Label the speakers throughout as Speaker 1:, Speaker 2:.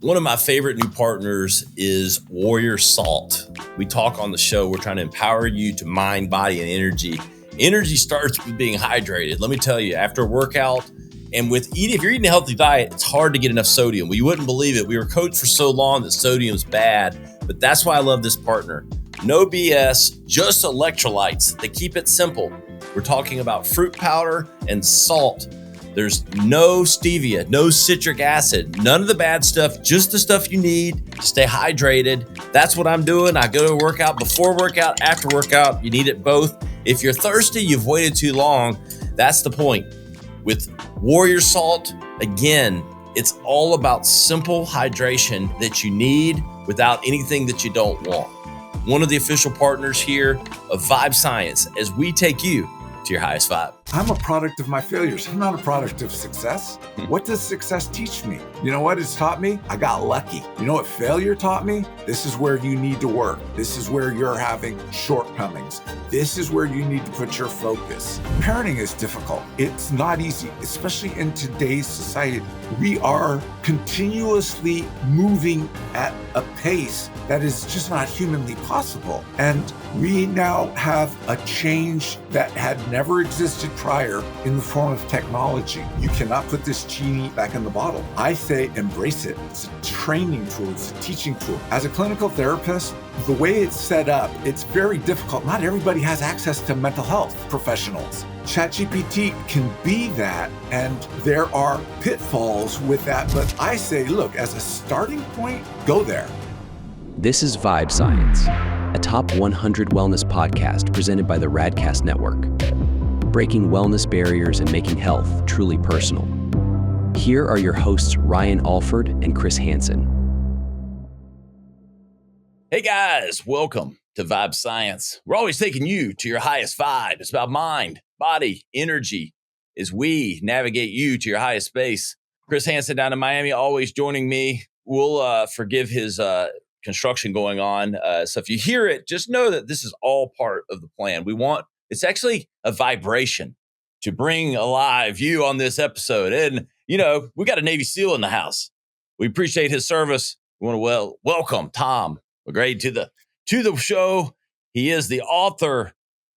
Speaker 1: One of my favorite new partners is Warrior Salt. We talk on the show. We're trying to empower you to mind, body, and energy. Energy starts with being hydrated. Let me tell you, after a workout and with eating, if you're eating a healthy diet, it's hard to get enough sodium. Well, you wouldn't believe it. We were coached for so long that sodium's bad, but that's why I love this partner. No BS, just electrolytes. They keep it simple. We're talking about fruit powder and salt. There's no stevia, no citric acid, none of the bad stuff, just the stuff you need to stay hydrated. That's what I'm doing. I go to a workout, before workout, after workout. You need it both. If you're thirsty, you've waited too long. That's the point. With Warrior Salt, again, it's all about simple hydration that you need without anything that you don't want. One of the official partners here of Vibe Science as we take you to your highest vibe.
Speaker 2: I'm a product of my failures. I'm not a product of success. What does success teach me? You know what it's taught me? I got lucky. You know what failure taught me? This is where you need to work. This is where you're having shortcomings. This is where you need to put your focus. Parenting is difficult. It's not easy, especially in today's society. We are continuously moving at a pace that is just not humanly possible. And we now have a change that had never existed prior in the form of technology. You cannot put this genie back in the bottle. I say embrace it. It's a training tool. It's a teaching tool. As a clinical therapist, the way it's set up, it's very difficult. Not everybody has access to mental health professionals. ChatGPT can be that, and there are pitfalls with that. But I say, look, as a starting point, go there.
Speaker 3: This is Vibe Science, a top 100 wellness podcast presented by the Radcast Network, breaking wellness barriers and making health truly personal. Here are your hosts, Ryan Alford and Chris Hansen.
Speaker 1: Hey guys, welcome to Vibe Science. We're always taking you to your highest vibe. It's about mind, body, energy as we navigate you to your highest space. Chris Hansen down in Miami, always joining me. We'll forgive his construction going on. So if you hear it, just know that this is all part of the plan. It's actually a vibration to bring alive you on this episode. And, you know, we got a Navy SEAL in the house. We appreciate his service. We want to welcome Tom LaGrave to the show. He is the author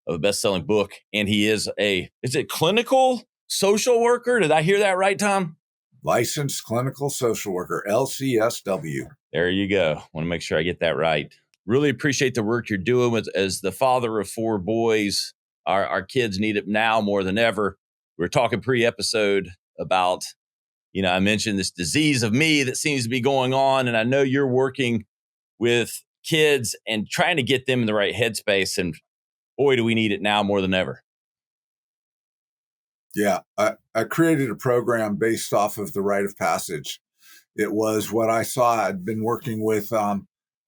Speaker 1: of a best-selling book, and he is is it clinical social worker? Did I hear that right, Tom?
Speaker 2: Licensed clinical social worker, LCSW.
Speaker 1: There you go. Want to make sure I get that right. Really appreciate the work you're doing as the father of 4 boys. Our kids need it now more than ever. We were talking pre-episode about, I mentioned this disease of me that seems to be going on. And I know you're working with kids and trying to get them in the right headspace. And boy, do we need it now more than ever.
Speaker 2: Yeah, I created a program based off of the rite of passage. It was what I saw. I'd been working with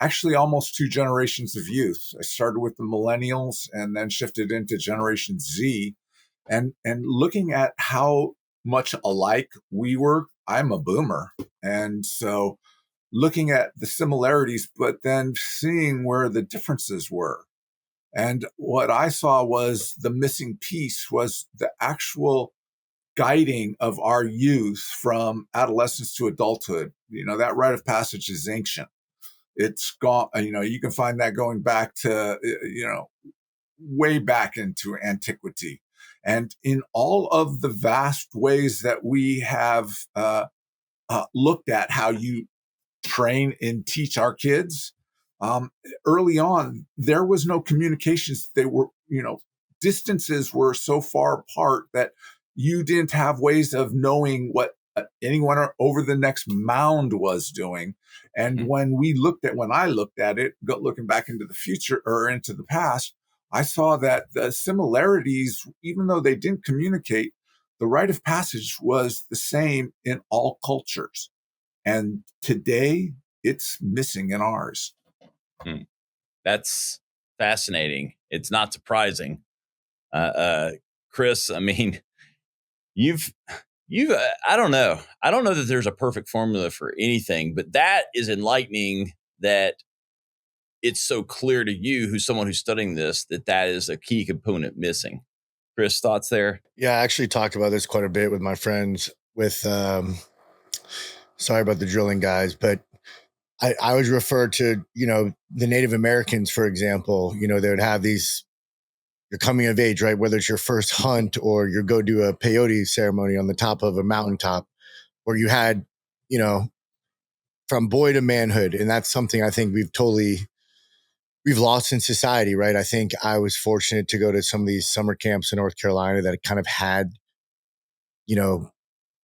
Speaker 2: actually almost 2 generations of youth. I started with the millennials and then shifted into Generation Z, and looking at how much alike we were. I'm a boomer, and so looking at the similarities, but then seeing where the differences were. And what I saw was the missing piece was the actual guiding of our youth from adolescence to adulthood. That rite of passage is ancient. It's gone, you can find that going back to, way back into antiquity. And in all of the vast ways that we have looked at how you train and teach our kids, early on, there was no communications. They were, distances were so far apart that you didn't have ways of knowing what anyone over the next mound was doing. And when I looked at it, looking back into the future or into the past, I saw that the similarities, even though they didn't communicate, the rite of passage was the same in all cultures. And today it's missing in ours.
Speaker 1: That's fascinating. It's not surprising. Chris, I mean, I don't know. I don't know that there's a perfect formula for anything, but that is enlightening that it's so clear to you, who's someone who's studying this, that is a key component missing. Chris, thoughts there?
Speaker 4: Yeah, I actually talked about this quite a bit with my friends sorry about the drilling guys, but I always refer to, the Native Americans, for example, they would have these, you're coming of age, right? Whether it's your first hunt or you go do a peyote ceremony on the top of a mountaintop, or you had, from boy to manhood. And that's something I think we've lost in society, right? I think I was fortunate to go to some of these summer camps in North Carolina that kind of had,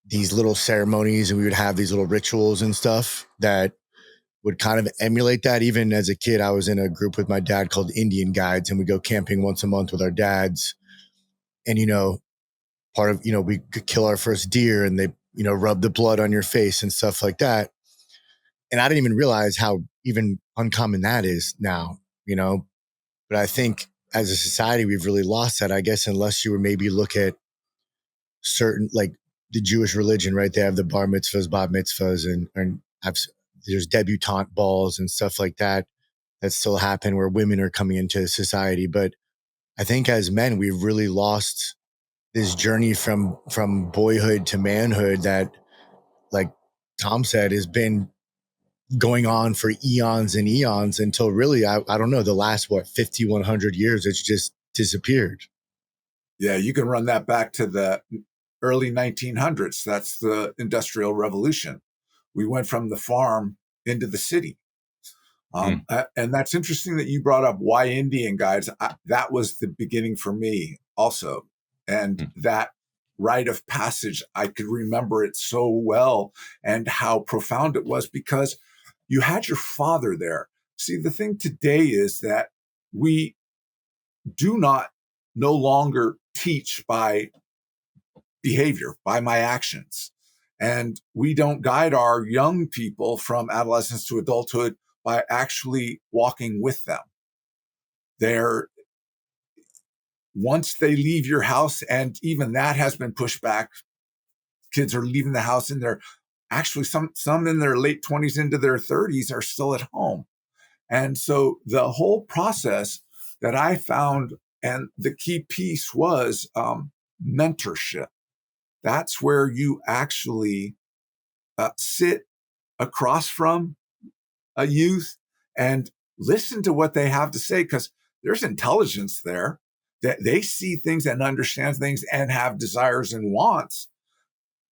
Speaker 4: these little ceremonies, and we would have these little rituals and stuff that would kind of emulate that. Even as a kid, I was in a group with my dad called Indian Guides, and we go camping once a month with our dads. And, part of, we could kill our first deer and they, rub the blood on your face and stuff like that. And I didn't even realize how even uncommon that is now, but I think as a society, we've really lost that, I guess, unless you were maybe look at certain, like the Jewish religion, right? They have the bar mitzvahs, bat mitzvahs, and there's debutante balls and stuff like that still happen where women are coming into society. But I think as men, we've really lost this journey from boyhood to manhood that, like Tom said, has been going on for eons and eons until really, I don't know, the last, 50, 100 years, it's just disappeared.
Speaker 2: Yeah, you can run that back to the early 1900s. That's the Industrial Revolution. We went from the farm into the city. And that's interesting that you brought up why Indian Guides. That was the beginning for me also. And that rite of passage, I could remember it so well and how profound it was because you had your father there. See, the thing today is that we do not no longer teach by behavior, by my actions. And we don't guide our young people from adolescence to adulthood by actually walking with them. Once they leave your house, and even that has been pushed back, kids are leaving the house and they're actually some in their late 20s into their 30s are still at home. And so the whole process that I found, and the key piece was mentorship. That's where you actually sit across from a youth and listen to what they have to say, because there's intelligence there, that they see things and understand things and have desires and wants.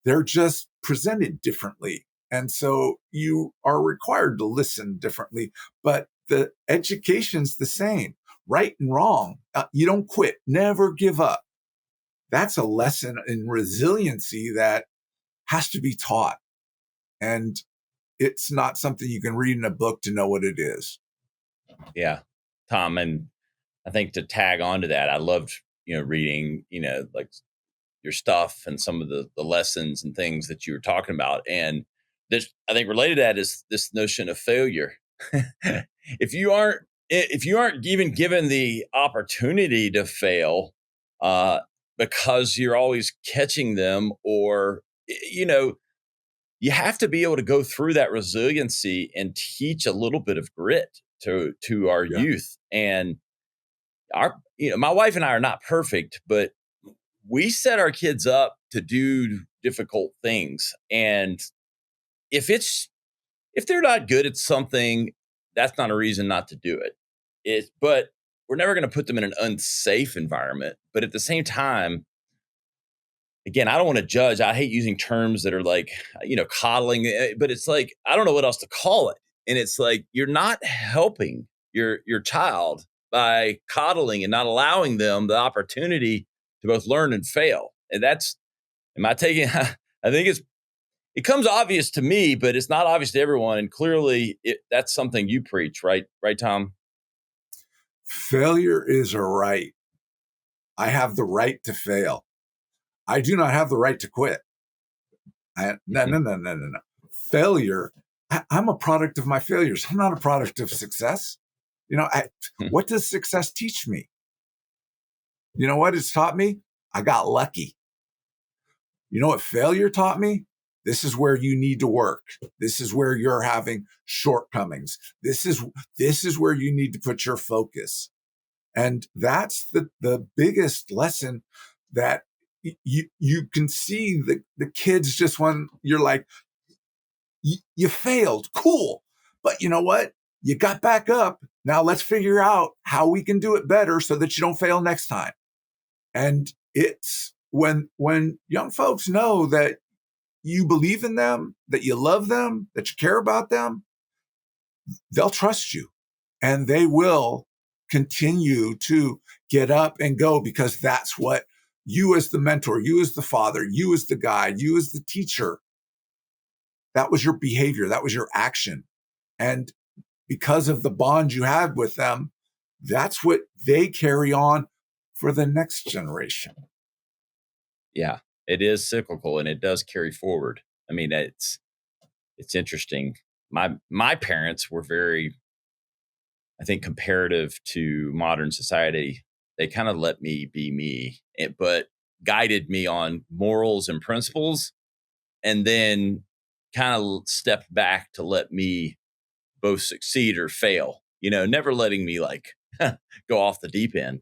Speaker 2: They're just presented differently. And so you are required to listen differently, but the education's the same, right and wrong. You don't quit, never give up. That's a lesson in resiliency that has to be taught. And it's not something you can read in a book to know what it is.
Speaker 1: Yeah, Tom, and I think to tag on to that, I loved, reading, like your stuff and some of the lessons and things that you were talking about. And this, I think related to that is this notion of failure. If you aren't even given the opportunity to fail, because you're always catching them, or, you have to be able to go through that resiliency and teach a little bit of grit to our youth. And my wife and I are not perfect, but we set our kids up to do difficult things. And if they're not good at something, that's not a reason not to do it. But we're never going to put them in an unsafe environment. But at the same time, again, I don't want to judge. I hate using terms that are like, coddling, but it's like, I don't know what else to call it. And it's like, you're not helping your child by coddling and not allowing them the opportunity to both learn and fail. And that's, am I taking, I think it comes obvious to me, but it's not obvious to everyone. And clearly that's something you preach, right? Right, Tom?
Speaker 2: Failure is a right. I have the right to fail. I do not have the right to quit. No. Failure, I'm a product of my failures. I'm not a product of success. What does success teach me? You know what it's taught me? I got lucky. You know what failure taught me? This is where you need to work. This is where you're having shortcomings. This is where you need to put your focus. And that's the biggest lesson, that you can see the kids just when you're like, you failed. Cool. But you know what? You got back up. Now let's figure out how we can do it better so that you don't fail next time. And it's when young folks know that you believe in them, that you love them, that you care about them, they'll trust you and they will continue to get up and go, because that's what you as the mentor, you as the father, you as the guide, you as the teacher, that was your behavior, that was your action. And because of the bond you had with them, that's what they carry on for the next generation.
Speaker 1: Yeah, it is cyclical and it does carry forward. I mean, it's interesting. My parents were very, I think, comparative to modern society. They kind of let me be me, but guided me on morals and principles, and then kind of stepped back to let me both succeed or fail, never letting me like go off the deep end,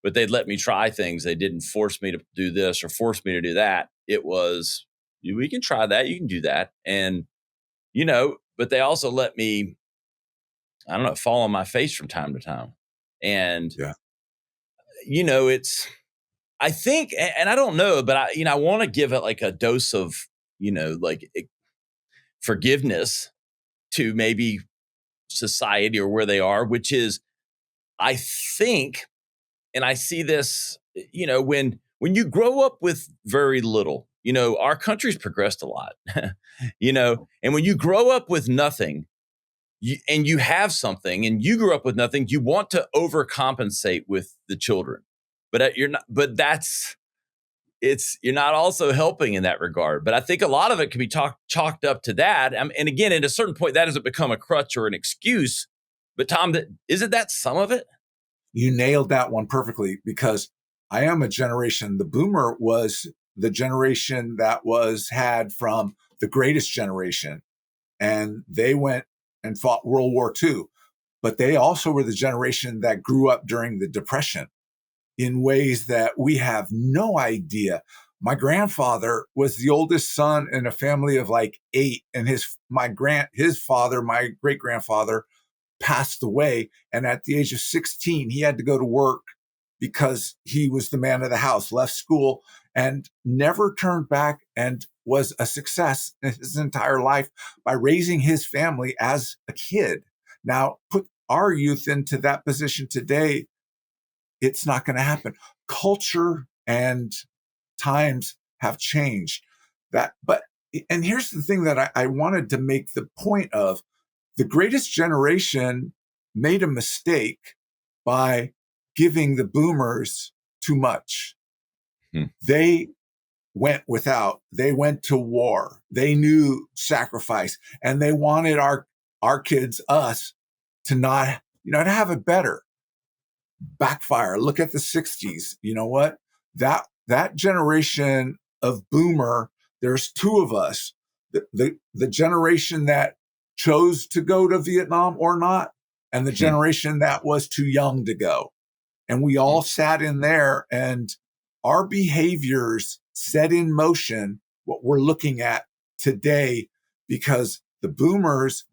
Speaker 1: but they'd let me try things. They didn't force me to do this or force me to do that. It was, we can try that. You can do that. And, but they also let me, I don't know, fall on my face from time to time. And,
Speaker 2: yeah.
Speaker 1: I think, and I don't know, but I want to give it like a dose of, forgiveness to maybe society or where they are, which is, I think, and I see this, when you grow up with very little, our country's progressed a lot, and when you grow up with nothing, and you have something and you grew up with nothing, you want to overcompensate with the children, but you're not, but you're not also helping in that regard. But I think a lot of it can be chalked up to that. And again, at a certain point, that doesn't become a crutch or an excuse. But Tom, isn't that some of it?
Speaker 2: You nailed that one perfectly, because I am a generation. The boomer was the generation that had from the greatest generation, and they went and fought World War II. But they also were the generation that grew up during the Depression in ways that we have no idea. My grandfather was the oldest son in a family of like 8, and his great grandfather passed away. And at the age of 16, he had to go to work because he was the man of the house, left school and never turned back, and was a success in his entire life by raising his family as a kid. Now, put our youth into that position today, it's not going to happen. Culture and times have changed. And here's the thing that I wanted to make the point of. The greatest generation made a mistake by giving the boomers too much. They went without. They went to war. They knew sacrifice, and they wanted our kids, us, to not, to have it better. Backfire. Look at the 60s. You know what? That generation of boomer, there's 2 of us. The generation that chose to go to Vietnam or not, and the generation that was too young to go. And we all sat in there, and our behaviors set in motion what we're looking at today, because the boomers,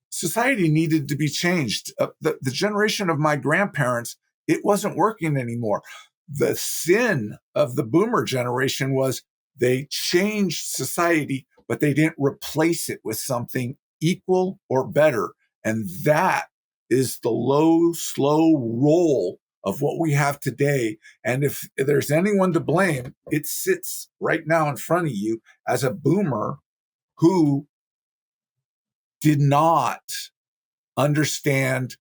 Speaker 2: society needed to be changed. The generation of my grandparents, it wasn't working anymore. The sin of the boomer generation was they changed society, but they didn't replace it with something equal or better. And that is the low, slow roll of what we have today. And if there's anyone to blame, it sits right now in front of you as a boomer who did not understand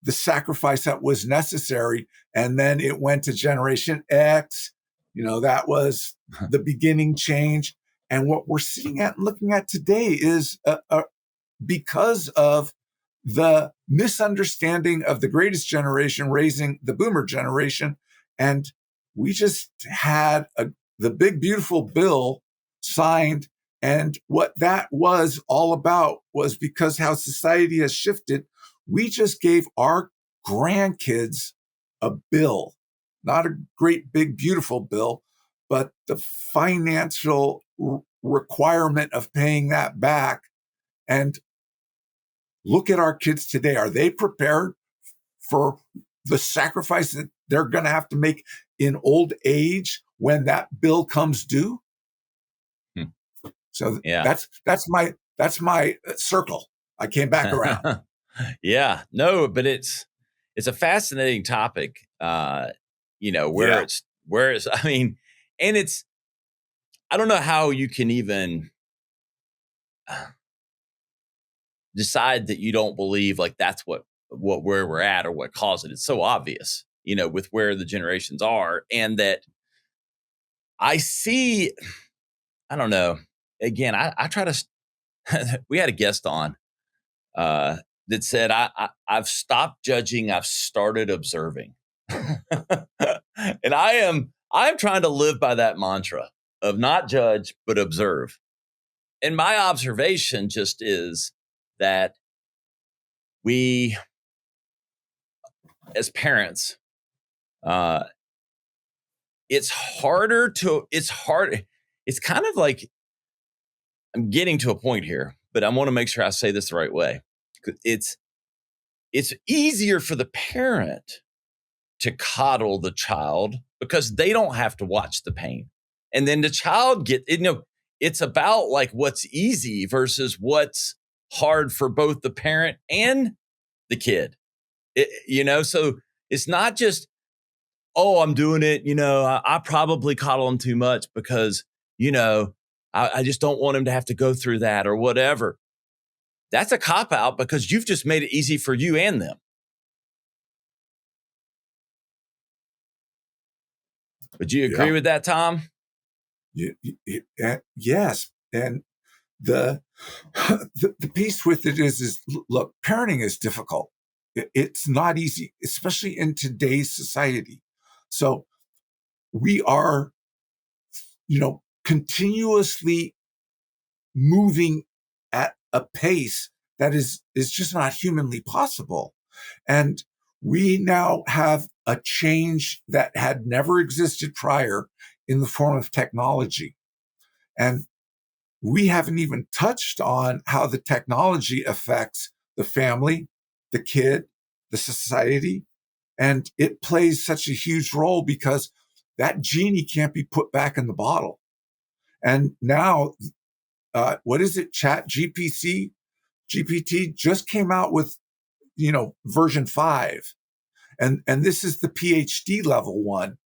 Speaker 2: the sacrifice that was necessary. And then it went to Generation X. That was the beginning change. And what we're seeing at and looking at today is because of the misunderstanding of the greatest generation raising the boomer generation. And we just had the big, beautiful bill signed. And what that was all about was, because how society has shifted, we just gave our grandkids a bill, not a great, big, beautiful bill, but the financial, requirement of paying that back. And look at our kids today. Are they prepared for the sacrifice that they're going to have to make in old age when that bill comes due? So that's my circle. I came back around.
Speaker 1: Yeah, no, but it's a fascinating topic. Where it's I mean, and it's, I don't know how you can even decide that you don't believe like that's where we're at or what caused it. It's so obvious, with where the generations are, and that I see, I don't know. Again, I try to, we had a guest on that said, I've stopped judging. I've started observing. And I'm trying to live by that mantra of not judge, but observe. And my observation just is that we, as parents, it's kind of like, I'm getting to a point here, but I want to make sure I say this the right way. It's easier for the parent to coddle the child because they don't have to watch the pain. And then the child it's about like what's easy versus what's hard for both the parent and the kid. So it's not just, oh, I'm doing it. I probably coddle him too much because, I just don't want him to have to go through that or whatever. That's a cop-out because you've just made it easy for you and them. Would you agree with that, Tom?
Speaker 2: Yes. And the piece with it is look, parenting is difficult. It's not easy, especially in today's society. So we are, continuously moving at a pace that is just not humanly possible. And we now have a change that had never existed prior in the form of technology. And we haven't even touched on how the technology affects the family, the kid, the society. And it plays such a huge role because that genie can't be put back in the bottle. And now, what is it? GPT just came out with, version 5. And this is the PhD level one.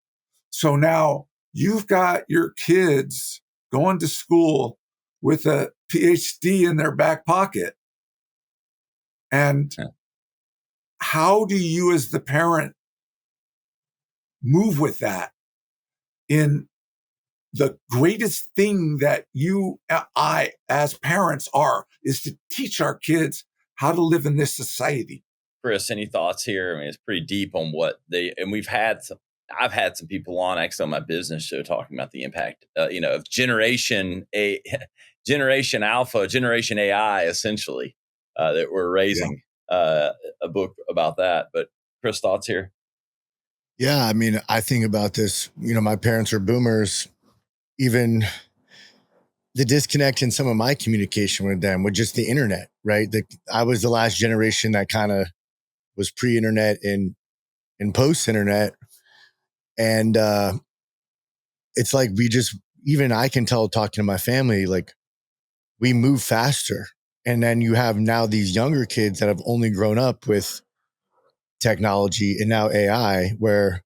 Speaker 2: So now you've got your kids going to school with a PhD in their back pocket. And how do you as the parent move with that? In the greatest thing that I as parents is to teach our kids how to live in this society.
Speaker 1: Chris, any thoughts here? I mean, it's pretty deep on I've had some people on actually on my business show talking about the impact, of Generation Alpha, Generation AI, essentially, that we're raising. A book about that. But Chris, thoughts here?
Speaker 4: Yeah, I mean, I think about this. My parents are boomers. Even the disconnect in some of my communication with them with just the internet, right? I was the last generation that kind of was pre-internet and post-internet. And it's like even I can tell talking to my family, like we move faster. And then you have now these younger kids that have only grown up with technology and now AI, where,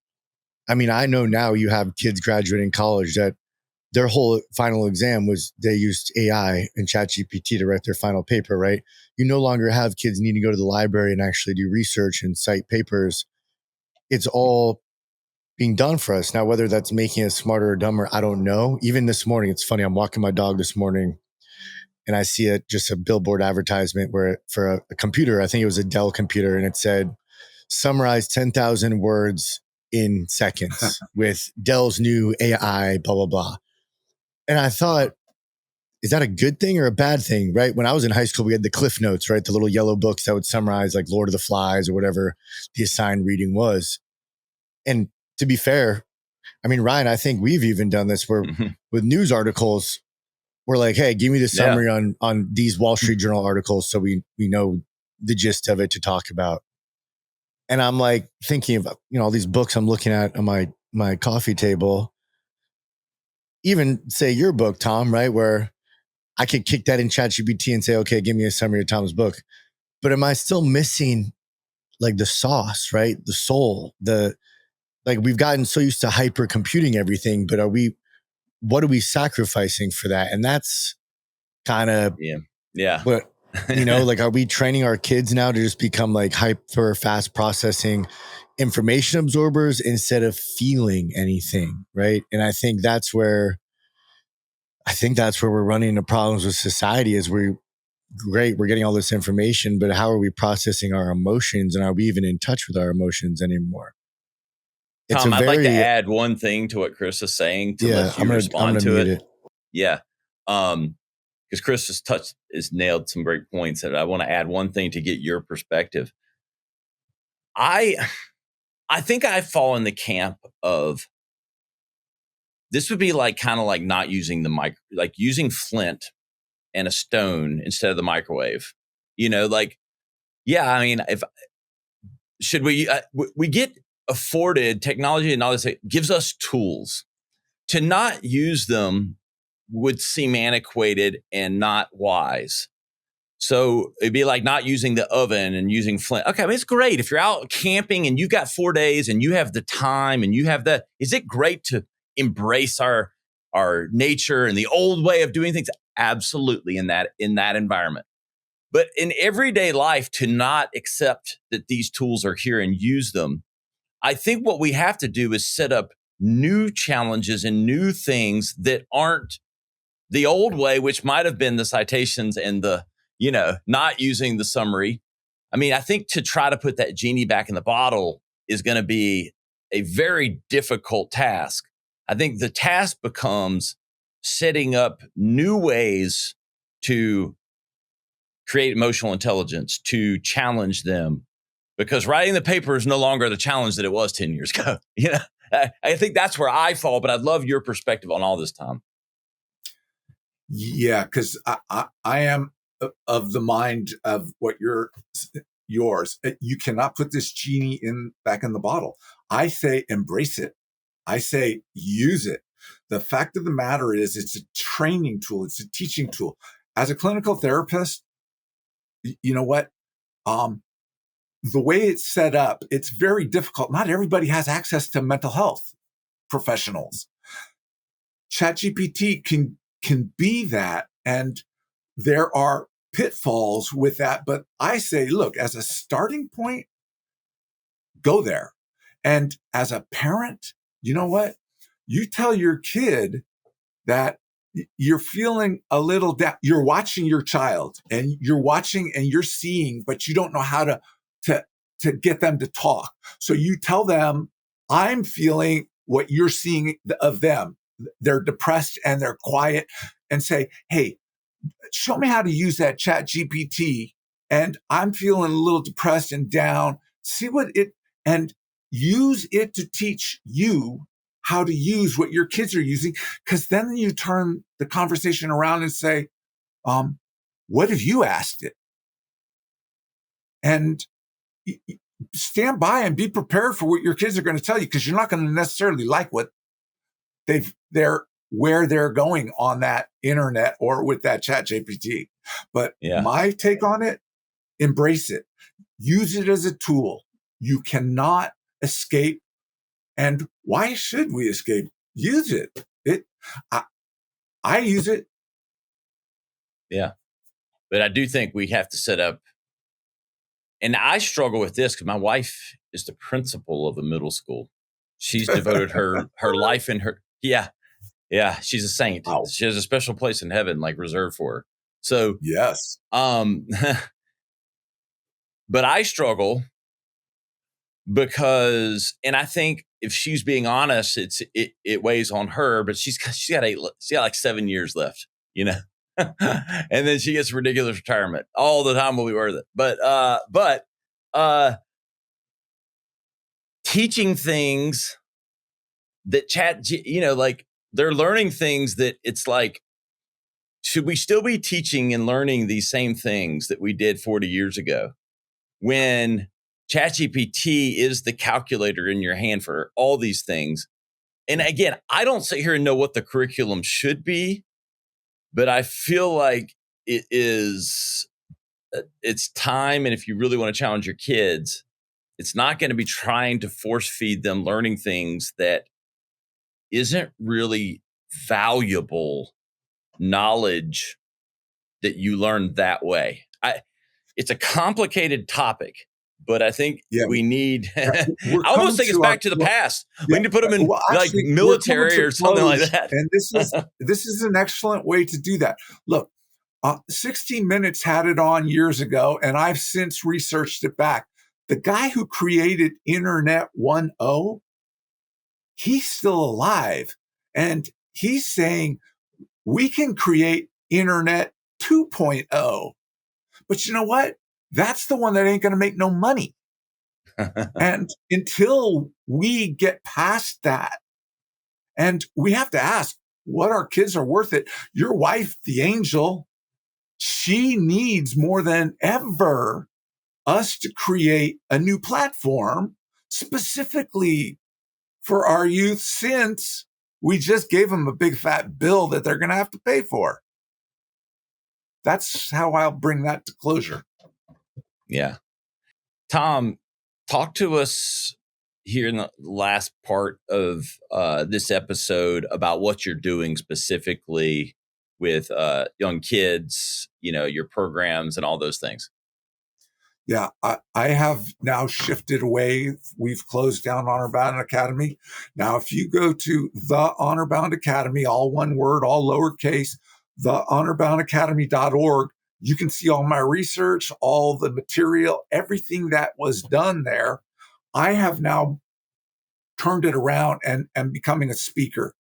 Speaker 4: I mean, I know now you have kids graduating college that their whole final exam was they used AI and ChatGPT to write their final paper, right? You no longer have kids needing to go to the library and actually do research and cite papers. It's all being done for us. Now, whether that's making us smarter or dumber, I don't know. Even this morning, it's funny. I'm walking my dog this morning and I see just a billboard advertisement for a computer. I think it was a Dell computer, and it said, summarize 10,000 words in seconds with Dell's new AI, blah, blah, blah. And I thought, is that a good thing or a bad thing, right? When I was in high school, we had the Cliff Notes, right? The little yellow books that would summarize like Lord of the Flies or whatever the assigned reading was. And to be fair, I mean, Ryan, I think we've even done this where with news articles, we're like, hey, give me the summary on these Wall Street Journal articles so we know the gist of it to talk about. And I'm like thinking of, all these books I'm looking at on my coffee table, even say your book, Tom, right? Where I could kick that in ChatGPT and say, okay, give me a summary of Tom's book. But am I still missing like the sauce, right? The soul, like we've gotten so used to hyper computing everything, but what are we sacrificing for that? And that's kind of,
Speaker 1: yeah.
Speaker 4: But like, are we training our kids now to just become like hyper fast processing information absorbers instead of feeling anything? Right. And I think that's where we're running into problems with society is we're getting all this information, but how are we processing our emotions, and are we even in touch with our emotions anymore?
Speaker 1: Tom, I'd like to add one thing to what Chris is saying to let you respond to it. Yeah. Because Chris has nailed some great points that I want to add one thing to get your perspective. I think I fall in the camp of this would be like kind of like not using the mic, like using flint and a stone instead of the microwave. Should we get afforded technology and all this, it gives us tools. To not use them would seem antiquated and not wise. So it'd be like not using the oven and using flint. Okay, I mean, it's great. If you're out camping and you've got 4 days and you have the time and you have is it great to embrace our nature and the old way of doing things? Absolutely, in that environment. But in everyday life, to not accept that these tools are here and use them, I think what we have to do is set up new challenges and new things that aren't the old way, which might have been the citations and the, not using the summary. I mean, I think to try to put that genie back in the bottle is going to be a very difficult task. I think the task becomes setting up new ways to create emotional intelligence, to challenge them, because writing the paper is no longer the challenge that it was 10 years ago. I think that's where I fall, but I'd love your perspective on all this, Tom.
Speaker 2: Yeah, because I am of the mind of what yours. You cannot put this genie back in the bottle. I say embrace it. I say use it. The fact of the matter is it's a training tool. It's a teaching tool. As a clinical therapist, you know what? The way it's set up, it's very difficult. Not everybody has access to mental health professionals. ChatGPT can be that, and there are pitfalls with that. But I say, look, as a starting point, go there. And as a parent, you know what? You tell your kid that you're feeling a little down. You're watching your child, and you're watching and you're seeing, but you don't know how to get them to talk. So you tell them, I'm feeling what you're seeing of them. They're depressed and they're quiet, and say, hey, show me how to use that ChatGPT. And I'm feeling a little depressed and down. See and use it to teach you how to use what your kids are using. Because then you turn the conversation around and say, what have you asked it? And stand by and be prepared for what your kids are going to tell you, because you're not going to necessarily like what where they're going on that internet or with that ChatGPT. But my take on it, embrace it. Use it as a tool. You cannot escape. And why should we escape? Use it. I use it.
Speaker 1: Yeah. But I do think we have to set up, and I struggle with this because my wife is the principal of a middle school. She's devoted her life in her. Yeah. She's a saint. Wow. She has a special place in heaven, like reserved for her. So
Speaker 2: yes.
Speaker 1: But I struggle because, and I think if she's being honest, it weighs on her. But she's got like 7 years left, and then she gets ridiculous retirement. All the time will be worth it. But teaching things that like they're learning things that it's like, should we still be teaching and learning these same things that we did 40 years ago? when ChatGPT is the calculator in your hand for all these things. And again, I don't sit here and know what the curriculum should be, but I feel like it's time. And if you really want to challenge your kids, it's not going to be trying to force feed them learning things that isn't really valuable knowledge that you learn that way. It's a complicated topic, but I think we need, I almost think it's back to the past. We need to put them in military or something like that.
Speaker 2: And this is an excellent way to do that. Look, 16 Minutes had it on years ago, and I've since researched it back. The guy who created Internet 1.0, he's still alive. And he's saying we can create Internet 2.0. But you know what? That's the one that ain't going to make no money. And until we get past that, and we have to ask what our kids are worth it. Your wife, the angel, she needs more than ever us to create a new platform specifically for our youth, since we just gave them a big fat bill that they're going to have to pay for. That's how I'll bring that to closure.
Speaker 1: Yeah. Tom, talk to us here in the last part of this episode about what you're doing specifically with young kids, your programs and all those things.
Speaker 2: Yeah, I have now shifted away. We've closed down Honor Bound Academy. Now, if you go to the Honor Bound Academy, all one word, all lowercase, thehonorboundacademy.org, you can see all my research, all the material, everything that was done there. I have now turned it around and becoming a speaker,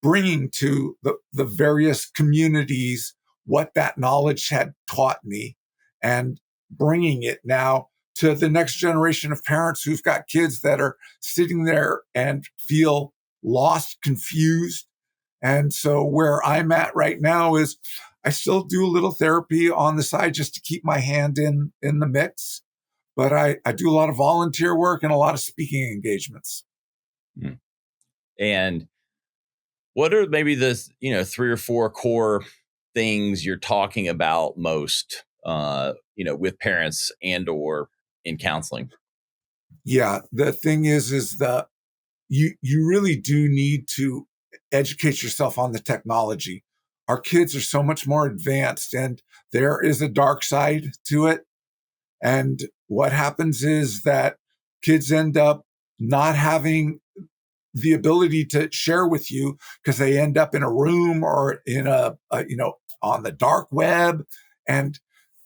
Speaker 2: bringing to the various communities what that knowledge had taught me, and bringing it now to the next generation of parents who've got kids that are sitting there and feel lost, confused. And so where I'm at right now is I still do a little therapy on the side just to keep my hand in the mix. But I do a lot of volunteer work and a lot of speaking engagements.
Speaker 1: And what are maybe the 3 or 4 core things you're talking about most with parents and or in counseling?
Speaker 2: Yeah, the thing is that you really do need to educate yourself on the technology. Our kids are so much more advanced, and there is a dark side to it. And what happens is that kids end up not having the ability to share with you because they end up in a room or in on the dark web, and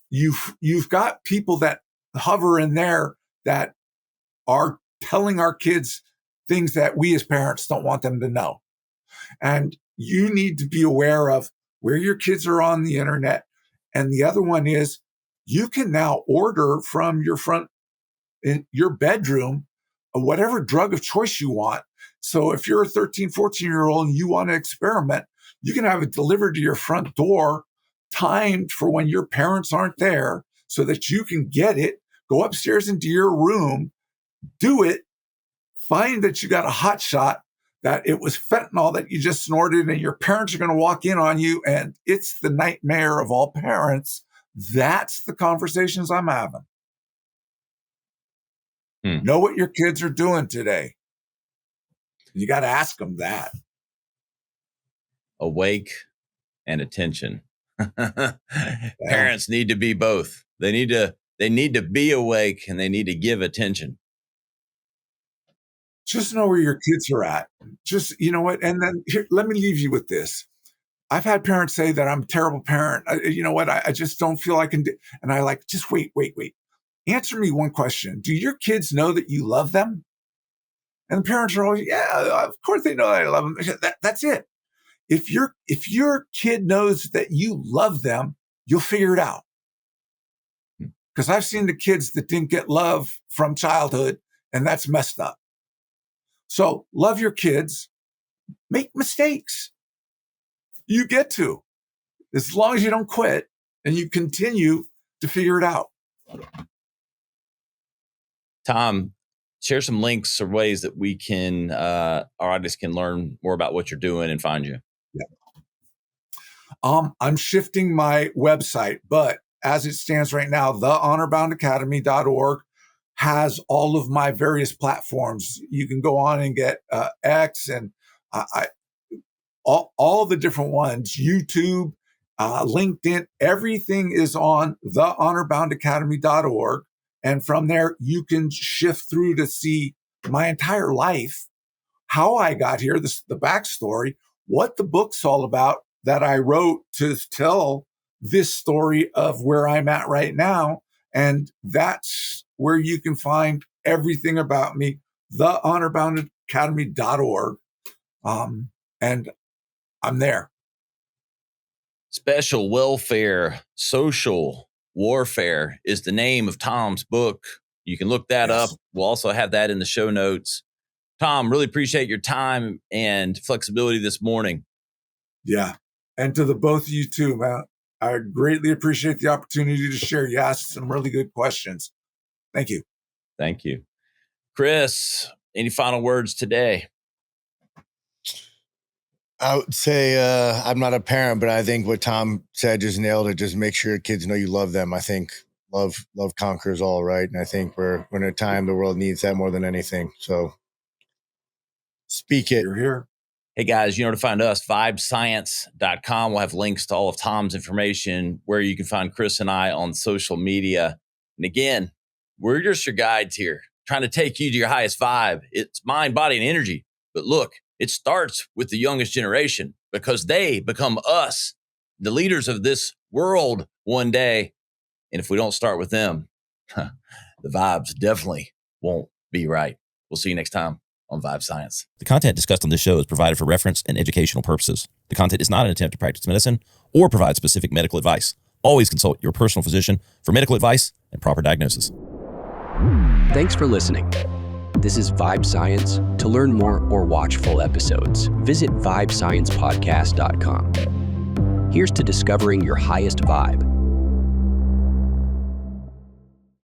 Speaker 2: you've got people that hover in there that are telling our kids things that we as parents don't want them to know. And you need to be aware of where your kids are on the internet. And the other one is you can now order from in your bedroom, whatever drug of choice you want. So if you're a 13, 14-year-old and you want to experiment, you can have it delivered to your front door, timed for when your parents aren't there so that you can get it, go upstairs into your room, do it, find that you got a hot shot, that it was fentanyl that you just snorted, and your parents are going to walk in on you, and it's the nightmare of all parents. That's the conversations I'm having. Know what your kids are doing today. You got to ask them that.
Speaker 1: Awake and attention. Parents need to be both. They need to be awake, and they need to give attention.
Speaker 2: Just know where your kids are at. Just, you know what? And then here, let me leave you with this. I've had parents say that I'm a terrible parent. You know what? I just don't feel I can do. And I just wait. Answer me one question. Do your kids know that you love them? And the parents are always, yeah, of course they know I love them. That's it. If your kid knows that you love them, you'll figure it out. Because I've seen the kids that didn't get love from childhood, and that's messed up. So love your kids, make mistakes. You get to, as long as you don't quit and you continue to figure it out.
Speaker 1: Tom, share some links or ways that we can, our audience can learn more about what you're doing and find you.
Speaker 2: Yeah. I'm shifting my website, but as it stands right now, thehonorboundacademy.org has all of my various platforms. You can go on and get X and all the different ones, YouTube, LinkedIn, everything is on thehonorboundacademy.org. And from there, you can shift through to see my entire life, how I got here, the backstory, what the book's all about that I wrote to tell this story of where I'm at right now. And that's where you can find everything about me, thehonorboundacademy.org. And I'm there.
Speaker 1: Special Welfare, Social Warfare is the name of Tom's book. You can look that up. We'll also have that in the show notes. Tom, really appreciate your time and flexibility this morning.
Speaker 2: Yeah. And to the both of you too, man. I greatly appreciate the opportunity to share. You asked some really good questions. Thank you.
Speaker 1: Thank you. Chris, any final words today?
Speaker 4: I would say I'm not a parent, but I think what Tom said just nailed it. Just make sure your kids know you love them. I think love conquers all, right? And I think we're in a time the world needs that more than anything. So speak it.
Speaker 2: You're here.
Speaker 1: Hey guys, you know where to find us, vibescience.com. We'll have links to all of Tom's information, where you can find Chris and I on social media. And again, we're just your guides here, trying to take you to your highest vibe. It's mind, body, and energy. But look, it starts with the youngest generation, because they become us, the leaders of this world one day. And if we don't start with them, the vibes definitely won't be right. We'll see you next time on Vibe Science.
Speaker 5: The content discussed on this show is provided for reference and educational purposes. The content is not an attempt to practice medicine or provide specific medical advice. Always consult your personal physician for medical advice and proper diagnosis.
Speaker 3: Thanks for listening. This is Vibe Science. To learn more or watch full episodes, visit vibesciencepodcast.com. Here's to discovering your highest vibe